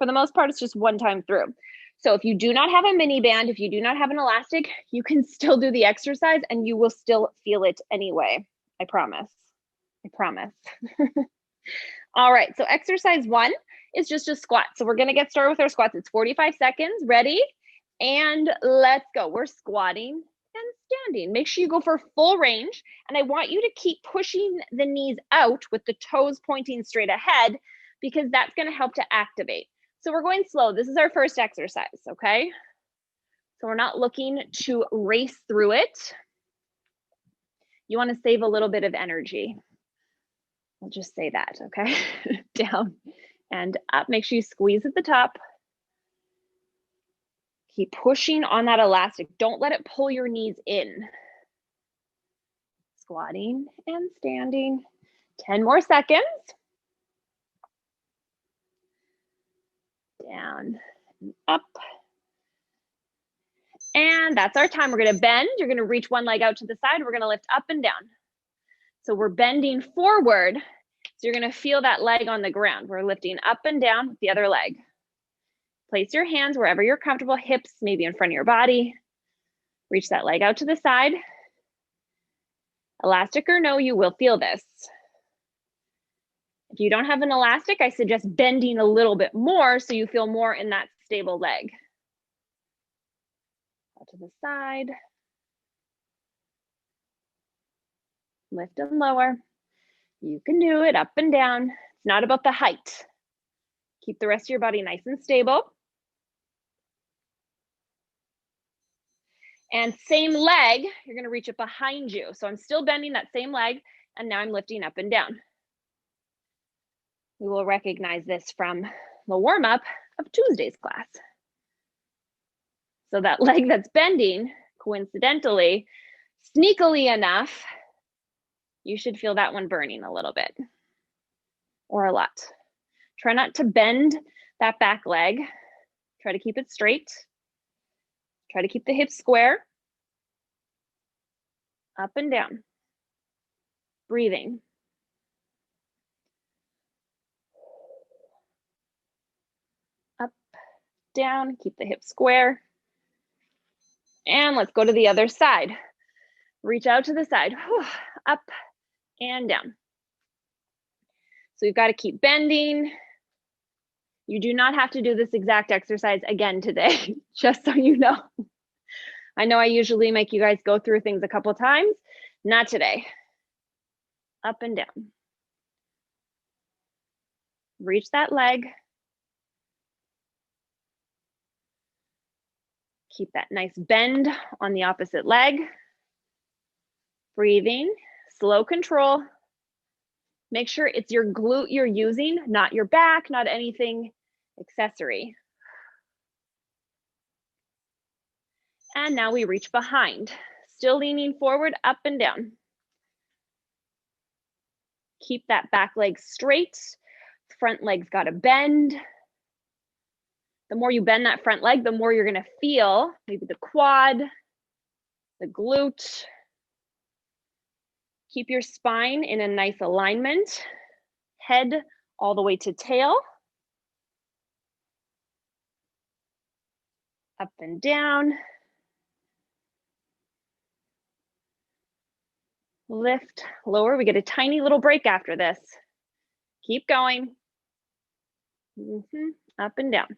For the most part, it's just one time through. So if you do not have a mini band, if you do not have an elastic, you can still do the exercise and you will still feel it anyway. I promise. I promise. All right, so exercise 1 is just a squat. So we're gonna get started with our squats. It's 45 seconds, ready? And let's go. We're squatting and standing. Make sure you go for full range. And I want you to keep pushing the knees out with the toes pointing straight ahead because that's gonna help to activate. So we're going slow. This is our first exercise, okay? So we're not looking to race through it. You wanna save a little bit of energy. I'll just say that, okay? Down and up. Make sure you squeeze at the top. Keep pushing on that elastic. Don't let it pull your knees in. Squatting and standing. 10 more seconds. Down and up. And that's our time. We're gonna bend. You're gonna reach one leg out to the side. We're gonna lift up and down. So we're bending forward. So you're gonna feel that leg on the ground. We're lifting up and down with the other leg. Place your hands wherever you're comfortable, hips maybe in front of your body. Reach that leg out to the side. Elastic or no, you will feel this. If you don't have an elastic, I suggest bending a little bit more so you feel more in that stable leg. Out to the side. Lift and lower. You can do it up and down. It's not about the height. Keep the rest of your body nice and stable. And same leg, you're gonna reach it behind you. So I'm still bending that same leg, and now I'm lifting up and down. We will recognize this from the warm-up of Tuesday's class. So that leg that's bending, coincidentally, sneakily enough, you should feel that one burning a little bit or a lot. Try not to bend that back leg. Try to keep it straight. Try to keep the hips square. Up and down. Breathing. Up, down, keep the hips square. And let's go to the other side. Reach out to the side, up and down. So you've got to keep bending. You do not have to do this exact exercise again today, just so you know. I know I usually make you guys go through things a couple times, not today. Up and down. Reach that leg. Keep that nice bend on the opposite leg. Breathing, slow control. Make sure it's your glute you're using, not your back, not anything accessory. And now we reach behind. Still leaning forward, up and down. Keep that back leg straight. Front leg's gotta bend. The more you bend that front leg, the more you're gonna feel maybe the quad, the glute. Keep your spine in a nice alignment. Head all the way to tail. Up and down. Lift, lower. We get a tiny little break after this. Keep going. Up and down.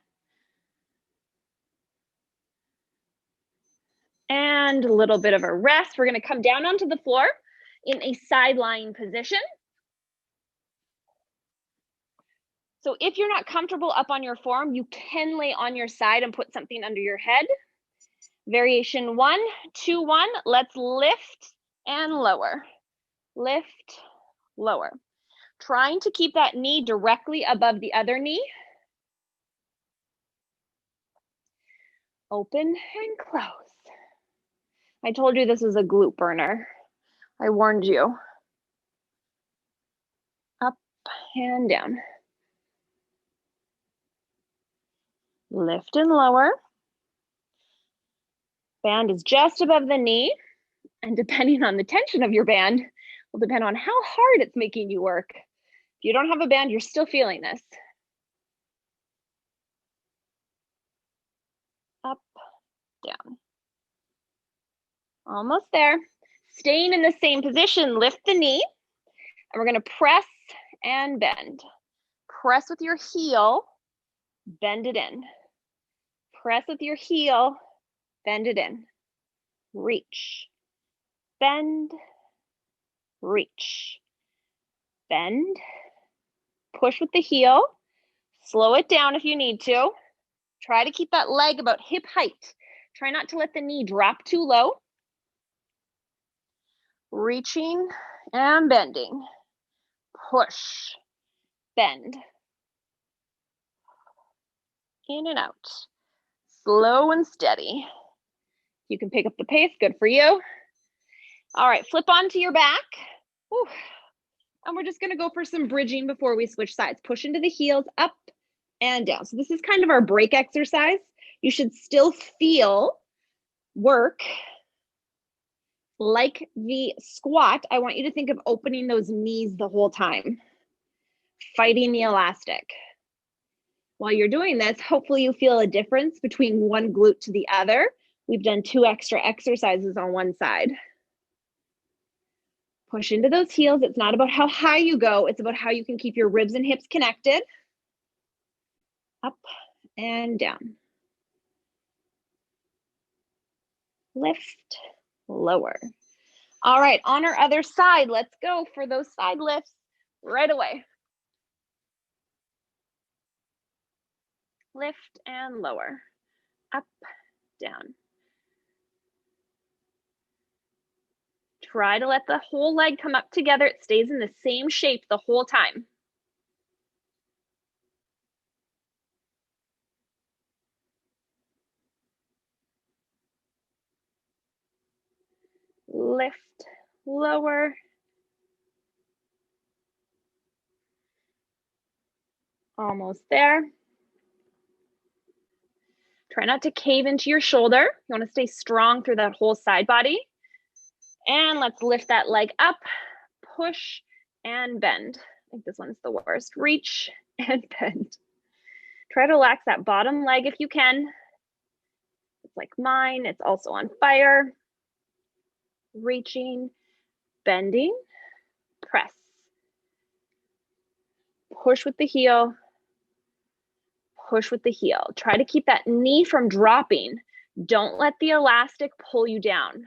And a little bit of a rest. We're going to come down onto the floor in a side lying position. So if you're not comfortable up on your forearm, you can lay on your side and put something under your head. Variation 1, 2, 1. Let's lift and lower. Lift, lower. Trying to keep that knee directly above the other knee. Open and close. I told you this was a glute burner. I warned you. Up and down. Lift and lower. Band is just above the knee, and depending on the tension of your band, will depend on how hard it's making you work. If you don't have a band, you're still feeling this. up, down. Almost there. Staying in the same position, lift the knee, and we're gonna press and bend. Press with your heel, bend it in. Press with your heel, bend it in. Reach, bend, reach, bend, push with the heel, slow it down if you need to. Try to keep that leg about hip height. Try not to let the knee drop too low. Reaching and bending. Push, bend. In and out. Slow and steady. You can pick up the pace, good for you. All right, flip onto your back. Whew. And we're just gonna go for some bridging before we switch sides. Push into the heels, up and down. So this is kind of our break exercise. You should still feel work like the squat. I want you to think of opening those knees the whole time, fighting the elastic. While you're doing this, hopefully you feel a difference between one glute to the other. We've done 2 extra exercises on one side. Push into those heels. It's not about how high you go. It's about how you can keep your ribs and hips connected. Up and down. Lift, lower. All right, on our other side, let's go for those side lifts right away. Lift and lower. Up, down. Try to let the whole leg come up together. It stays in the same shape the whole time. Lift, lower. Almost there. Try not to cave into your shoulder. You want to stay strong through that whole side body. And let's lift that leg up, push and bend. I think this one's the worst. Reach and bend. Try to relax that bottom leg if you can. It's like mine, it's also on fire. Reaching, bending, press. Push with the heel, push with the heel. Try to keep that knee from dropping. Don't let the elastic pull you down.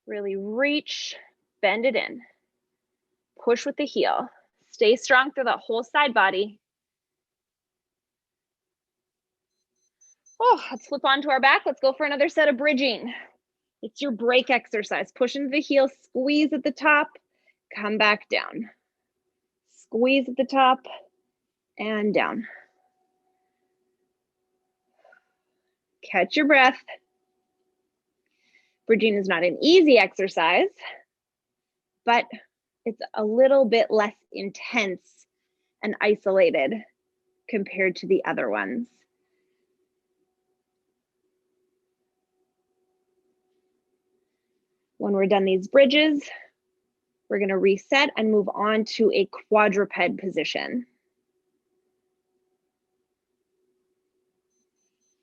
Really reach, bend it in. Push with the heel. Stay strong through that whole side body. Oh, let's flip onto our back. Let's go for another set of bridging. It's your break exercise. Push into the heel, squeeze at the top, come back down. Squeeze at the top and down. Catch your breath. Bridging is not an easy exercise, but it's a little bit less intense and isolated compared to the other ones. When we're done these bridges, we're going to reset and move on to a quadruped position.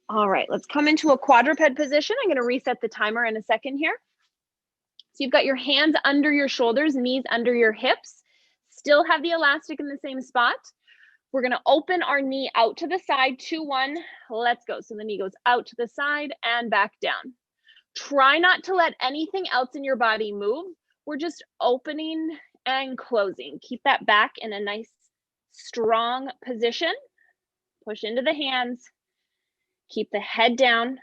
All right, let's come into a quadruped position. I'm going to reset the timer in a second here. So you've got your hands under your shoulders, knees under your hips, still have the elastic in the same spot. We're going to open our knee out to the side, 2, 1, let's go. So the knee goes out to the side and back down. Try not to let anything else in your body move. We're just opening and closing. Keep that back in a nice, strong position. Push into the hands. Keep the head down.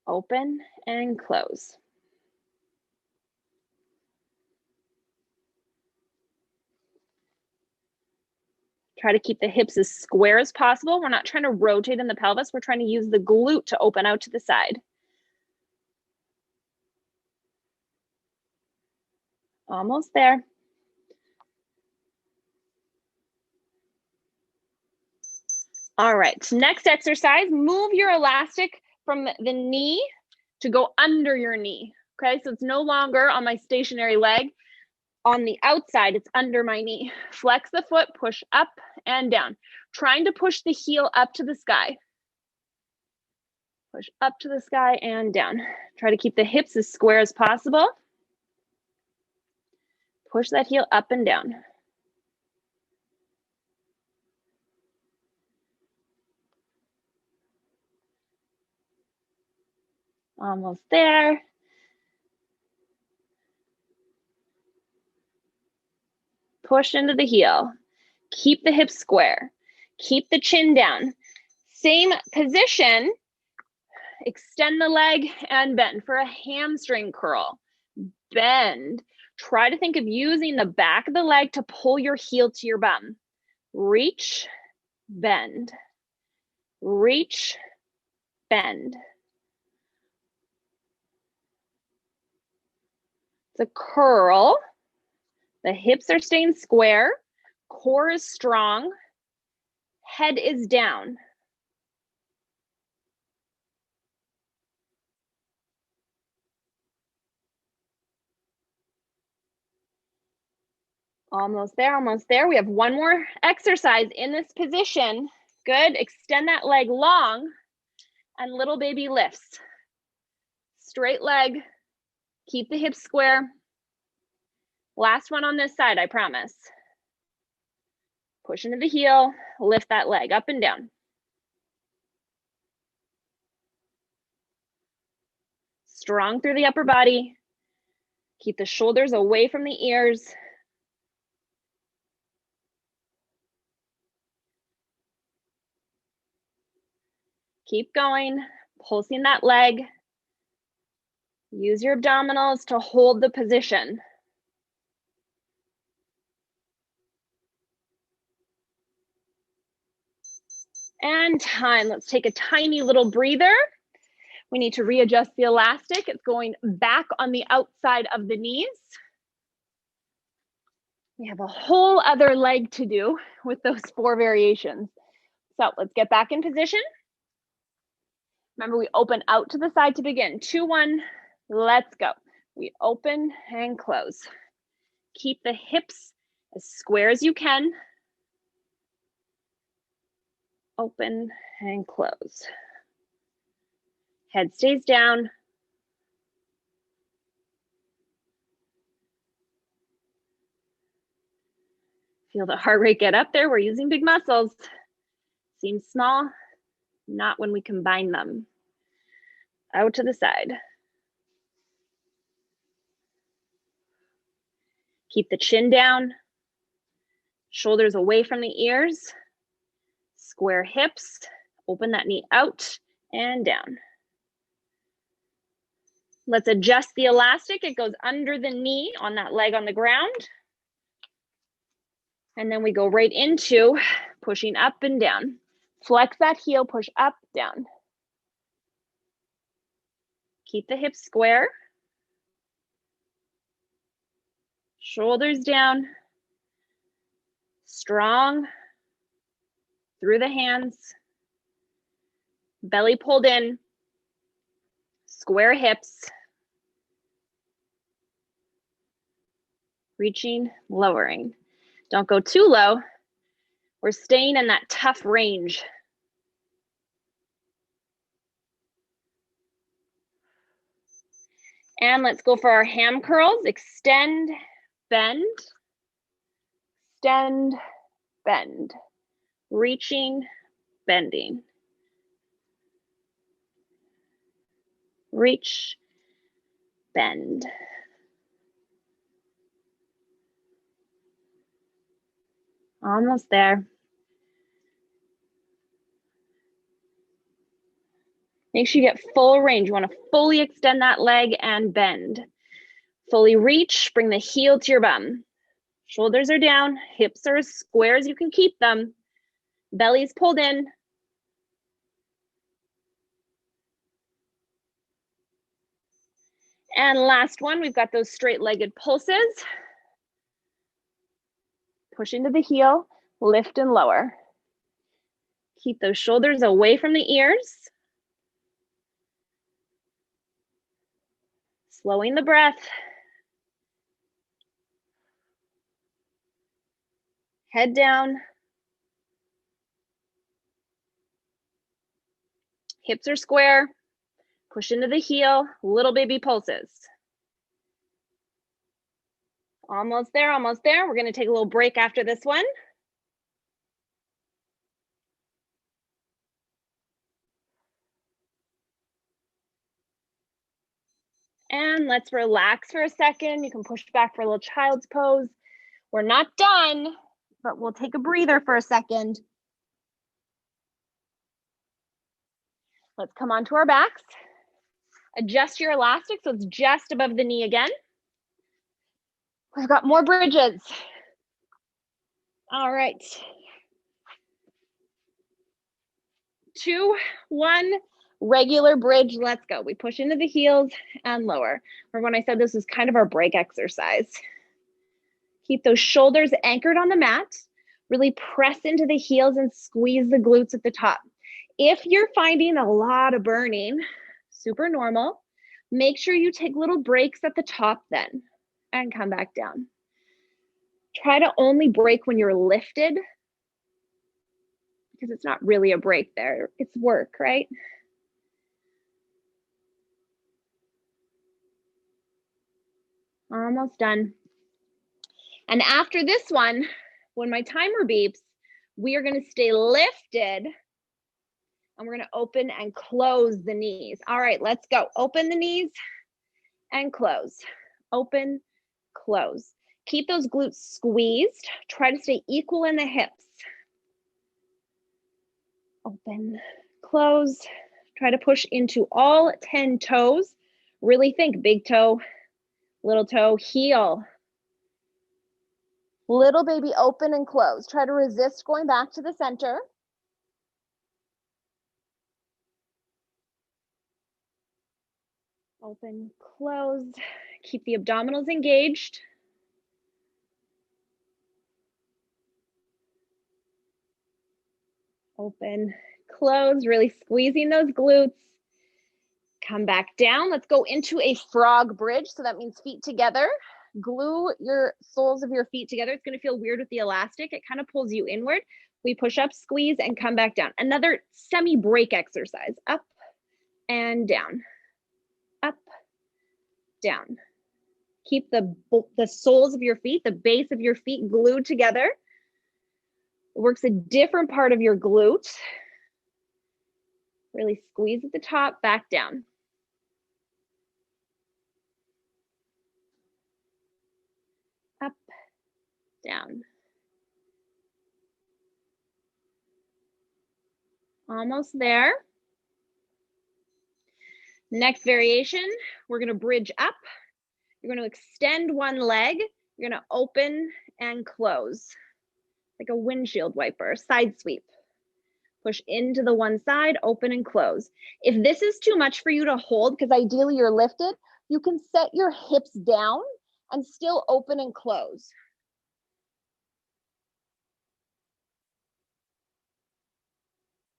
Open and close. Try to keep the hips as square as possible. We're not trying to rotate in the pelvis. We're trying to use the glute to open out to the side. Almost there. All right, next exercise, move your elastic from the knee to go under your knee. Okay, so it's no longer on my stationary leg. On the outside, it's under my knee. Flex the foot, push up and down. Trying to push the heel up to the sky. Push up to the sky and down. Try to keep the hips as square as possible. Push that heel up and down. Almost there. Push into the heel. Keep the hips square. Keep the chin down. Same position. Extend the leg and bend for a hamstring curl. Bend. Try to think of using the back of the leg to pull your heel to your bum. Reach, bend. Reach, bend. It's a curl. The hips are staying square. Core is strong. Head is down. Almost there, almost there. We have one more exercise in this position. Good. Extend that leg long and little baby lifts. Straight leg. Keep the hips square. Last one on this side, I promise. Push into the heel. Lift that leg up and down. Strong through the upper body. Keep the shoulders away from the ears. Keep going, pulsing that leg. Use your abdominals to hold the position. And time. Let's take a tiny little breather. We need to readjust the elastic. It's going back on the outside of the knees. We have a whole other leg to do with those 4 variations. So let's get back in position. Remember, we open out to the side to begin. 2, 1, let's go. We open and close. Keep the hips as square as you can. Open and close. Head stays down. Feel the heart rate get up there. We're using big muscles. Seems small, not when we combine them. Out to the side. Keep the chin down. Shoulders away from the ears. Square hips. Open that knee out and down. Let's adjust the elastic. It goes under the knee on that leg on the ground. And then we go right into pushing up and down. Flex that heel, push up, down. Keep the hips square. Shoulders down. Strong through the hands. Belly pulled in. Square hips. Reaching, lowering. Don't go too low. We're staying in that tough range. And let's go for our ham curls. Extend, bend, extend, bend. Reaching, bending. Reach, bend. Almost there. Make sure you get full range. You want to fully extend that leg and bend. Fully reach, bring the heel to your bum. Shoulders are down, hips are as square as you can keep them. Belly's pulled in. And last one, we've got those straight-legged pulses. Push into the heel, lift and lower. Keep those shoulders away from the ears. Slowing the breath. Head down. Hips are square. Push into the heel, little baby pulses. Almost there, almost there. We're gonna take a little break after this one. And let's relax for a second. You can push back for a little child's pose. We're not done, but we'll take a breather for a second. Let's come onto our backs. Adjust your elastic so it's just above the knee again. We've got more bridges. All right. 2, 1, regular bridge. Let's go. We push into the heels and lower. Remember when I said this is kind of our break exercise. Keep those shoulders anchored on the mat. Really press into the heels and squeeze the glutes at the top. If you're finding a lot of burning, super normal, make sure you take little breaks at the top then and come back down. Try to only break when you're lifted because it's not really a break there. It's work, right? Almost done. And after this one, when my timer beeps, we are going to stay lifted and we're going to open and close the knees. All right, let's go. Open the knees and close. Open, close. Keep those glutes squeezed. Try to stay equal in the hips. Open, close. Try to push into all 10 toes. Really think big toe, little toe, heel. Little baby open and close. Try to resist going back to the center. Open, close. Keep the abdominals engaged. Open, close, really squeezing those glutes. Come back down. Let's go into a frog bridge. So that means feet together. Glue your soles of your feet together. It's going to feel weird with the elastic. It kind of pulls you inward. We push up, squeeze, and come back down. Another semi-break exercise. Up and down. Up, down. Keep the soles of your feet, the base of your feet glued together. It works a different part of your glute. Really squeeze at the top, back down. Up, down. Almost there. Next variation, we're going to bridge up. You're going to extend one leg. You're going to open and close like a windshield wiper, side sweep. Push into the one side, open and close. If this is too much for you to hold, because ideally you're lifted, you can set your hips down and still open and close.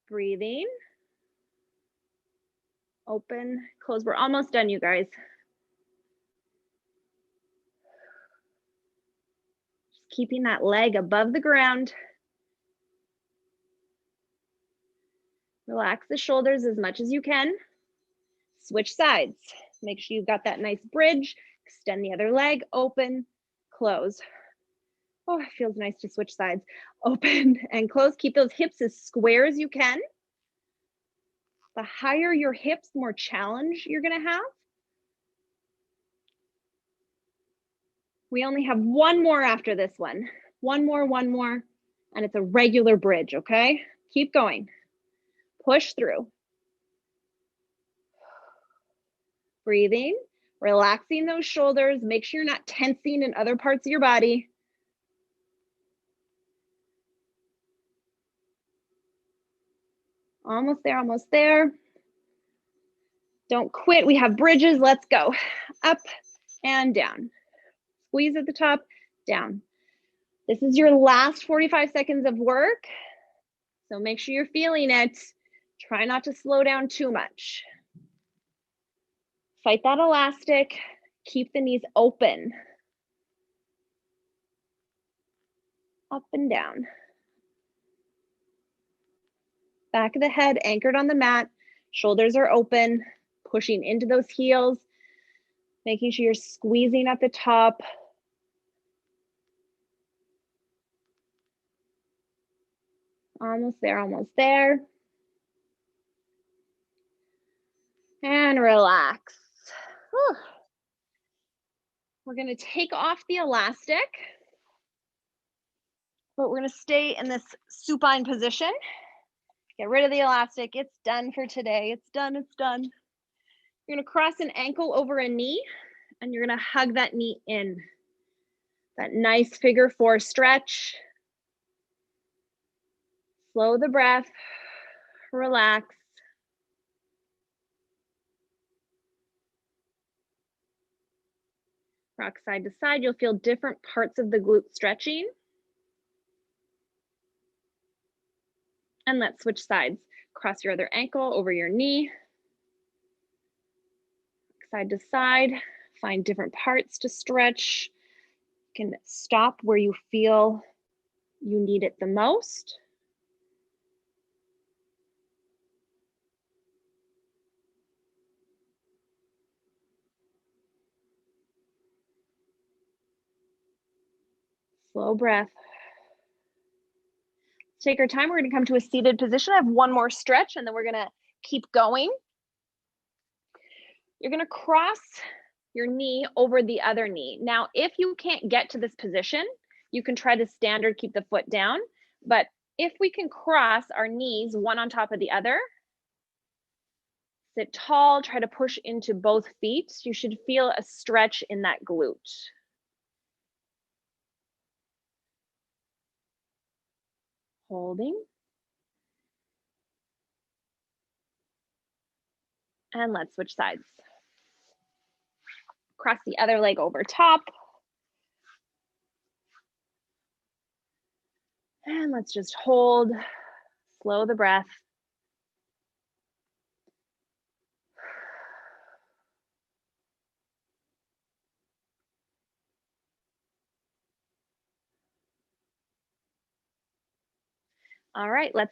Breathing. Open, close. We're almost done, you guys. Just keeping that leg above the ground. Relax the shoulders as much as you can. Switch sides. Make sure you've got that nice bridge. Extend the other leg, open, close. Oh, it feels nice to switch sides. Open and close. Keep those hips as square as you can. The higher your hips, the more challenge you're going to have. We only have one more after this one. One more, and it's a regular bridge, okay? Keep going. Push through. Breathing, relaxing those shoulders. Make sure you're not tensing in other parts of your body. Almost there, almost there. Don't quit. We have bridges. Let's go. Up and down. Squeeze at the top, down. This is your last 45 seconds of work. So make sure you're feeling it. Try not to slow down too much. Fight that elastic. Keep the knees open. up and down. Back of the head anchored on the mat, shoulders are open, pushing into those heels, making sure you're squeezing at the top. Almost there, almost there. And relax. Whew. We're gonna take off the elastic, but we're gonna stay in this supine position. Get rid of the elastic. It's done for today. It's done, it's done. You're gonna cross an ankle over a knee and you're gonna hug that knee in. That nice figure four stretch. Slow the breath, relax. Rock side to side, you'll feel different parts of the glute stretching. And let's switch sides. Cross your other ankle over your knee. Side to side, find different parts to stretch. You can stop where you feel you need it the most. Slow breath. Take our time. We're going to come to a seated position. I have one more stretch and then we're going to keep going. You're going to cross your knee over the other knee. Now, if you can't get to this position, you can try to stand or keep the foot down. But if we can cross our knees one on top of the other, sit tall, try to push into both feet. You should feel a stretch in that glute. Holding. And let's switch sides. Cross the other leg over top. And let's just hold, slow the breath. All right, let's